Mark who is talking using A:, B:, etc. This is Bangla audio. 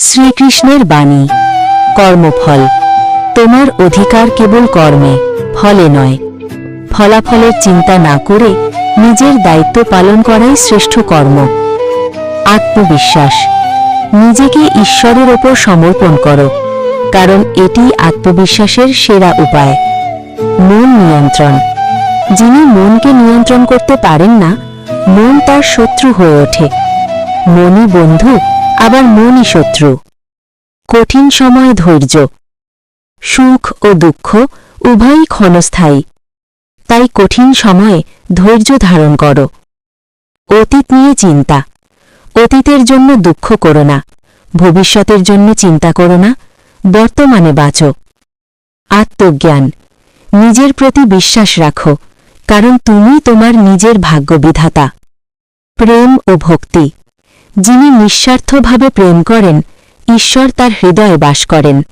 A: শ্রীকৃষ্ণের বাণী। কর্মফল। তোমার অধিকার কেবল কর্মে, ফলে নয়। ফলাফলের চিন্তা না করে নিজের দায়িত্ব পালন করাই শ্রেষ্ঠ কর্ম। আত্মবিশ্বাস। নিজেকে ঈশ্বরের ওপর সমর্পণ করো, কারণ এটি আত্মবিশ্বাসের সেরা উপায়। মন নিয়ন্ত্রণ। যিনি মনকে নিয়ন্ত্রণ করতে পারেন না, মন তার শত্রু হয়ে ওঠে। মনই বন্ধু, আবার মনই শত্রু। কঠিন সময় ধৈর্য। সুখ ও দুঃখ উভয়ই ক্ষণস্থায়ী, তাই কঠিন সময়ে ধৈর্য ধারণ করো। অতীত নিয়ে চিন্তা। অতীতের জন্য দুঃখ করো না, ভবিষ্যতের জন্য চিন্তা করো না, বর্তমানে বাঁচো। আত্মজ্ঞান। নিজের প্রতি বিশ্বাস রাখো, কারণ তুমি তোমার নিজের ভাগ্যবিধাতা। প্রেম ও ভক্তি। যিনি নিঃস্বার্থভাবে প্রেম করেন, ঈশ্বর তার হৃদয়ে বাস করেন।